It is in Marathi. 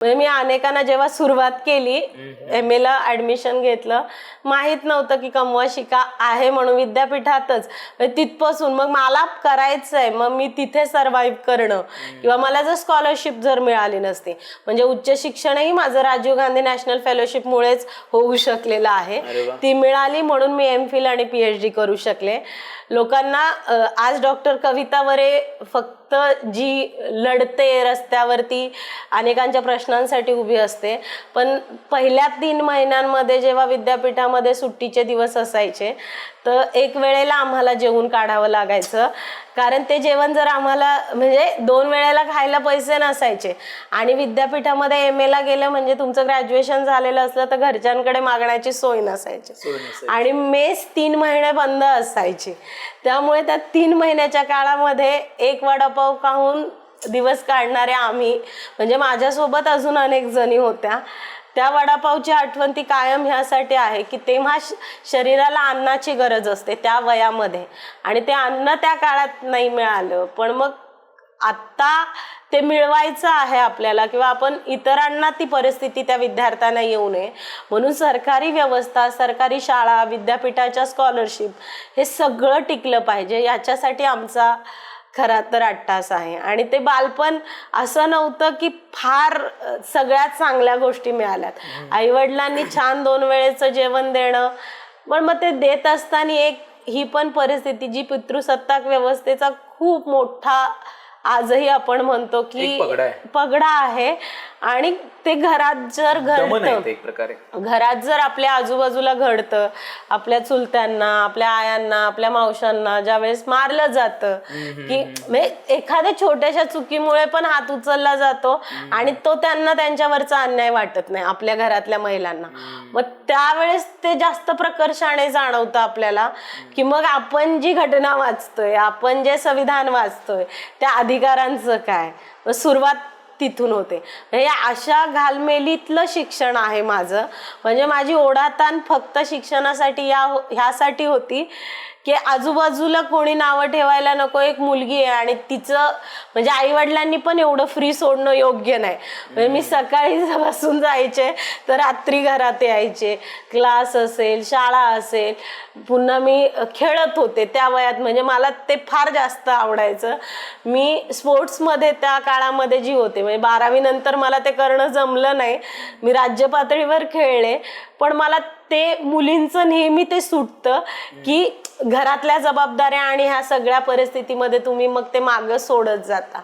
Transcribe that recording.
म्हणजे मी अनेकांना जेव्हा सुरुवात केली MA ला ऍडमिशन घेतलं, माहित नव्हतं की कमवा शिका आहे म्हणून विद्यापीठातच तिथपासून मग मला करायचंय, मग मी तिथे सर्व्हाइव्ह करणं किंवा मला जर स्कॉलरशिप जर मिळाली नसती, म्हणजे उच्च शिक्षणही माझं राजीव गांधी नॅशनल फेलोशिप मुळेच होऊ शकलेलं आहे, ती मिळाली म्हणून मी MPhil आणि PhD करू शकले. लोकांना आज डॉक्टर कविता वरे फक्त जी लढते रस्त्यावरती अनेकांच्या प्रश्नांसाठी उभी असते, पण पहिल्या 3 महिन्यांमध्ये जेव्हा विद्यापीठामध्ये सुट्टीचे दिवस असायचे तर एक वेळेला आम्हाला जेवून काढावं लागायचं, कारण ते जेवण जर आम्हाला म्हणजे 2 वेळेला खायला पैसे नसायचे आणि विद्यापीठामध्ये MA ला गेलं म्हणजे तुमचं ग्रॅज्युएशन झालेलं असलं तर घरच्यांकडे मागण्याची सोय नसायची आणि मेस 3 महिने बंद असायची. त्यामुळे त्या 3 महिन्याच्या काळामध्ये एक वडापाव खाऊन दिवस काढणारे आम्ही, म्हणजे माझ्यासोबत अजून अनेक जणी होत्या. त्या वडापावची आठवण ती कायम ह्यासाठी आहे की तेव्हा शरीराला अन्नाची गरज असते त्या वयामध्ये आणि ते अन्न त्या काळात नाही मिळालं, पण मग आत्ता ते मिळवायचं आहे आपल्याला किंवा आपण इतरांना ती परिस्थिती त्या विद्यार्थ्यांना येऊ नये म्हणून सरकारी व्यवस्था, सरकारी शाळा, विद्यापीठाच्या स्कॉलरशिप हे सगळं टिकलं पाहिजे, याच्यासाठी आमचा खरा तर अट्टास आहे. आणि ते बालपण असं नव्हतं की फार सगळ्यात चांगल्या गोष्टी मिळाल्यात. आईवडिलांनी छान 2 वेळेचं जेवण देणं, पण मग ते देत असताना एक ही पण परिस्थिती जी पितृसत्ताक व्यवस्थेचा खूप मोठा आजही आपण म्हणतो की पगडा आहे आणि ते घरात जर घडतं, घरात जर आपल्या आजूबाजूला घडतं, आपल्या चुलत्यांना, आपल्या आयांना, आपल्या मावशांना ज्यावेळेस मारलं जातं की म्हणजे एखाद्या छोट्याशा चुकीमुळे पण हात उचलला जातो आणि तो त्यांना त्यांच्यावरचा अन्याय वाटत नाही आपल्या घरातल्या महिलांना, मग त्यावेळेस ते जास्त प्रकर्षाने जाणवतं आपल्याला की मग आपण जी घटना वाचतोय, आपण जे संविधान वाचतोय त्या अधिकारांचं काय. सुरुवात तिथून होते. या अशा घालमेलीतलं शिक्षण आहे माझं, म्हणजे माझी ओढाताण फक्त शिक्षणासाठी ह्यासाठी होती की आजूबाजूला कोणी नावं ठेवायला नको, एक मुलगी आहे आणि तिचं म्हणजे आईवडिलांनी पण एवढं फ्री सोडणं योग्य नाही. म्हणजे मी सकाळी बसून जायचे तर रात्री घरात यायचे, क्लास असेल, शाळा असेल, पुन्हा मी खेळत होते त्या वयात, म्हणजे मला ते फार जास्त आवडायचं. मी स्पोर्ट्समध्ये त्या काळामध्ये जी होते, म्हणजे 12वी नंतर मला ते करणं जमलं नाही, मी राज्य पातळीवर खेळले, पण मला ते मुलींचं नेहमी ते सुटतं की घरातल्या जबाबदाऱ्या आणि ह्या सगळ्या परिस्थितीमध्ये तुम्ही मग ते मागं सोडत जाता.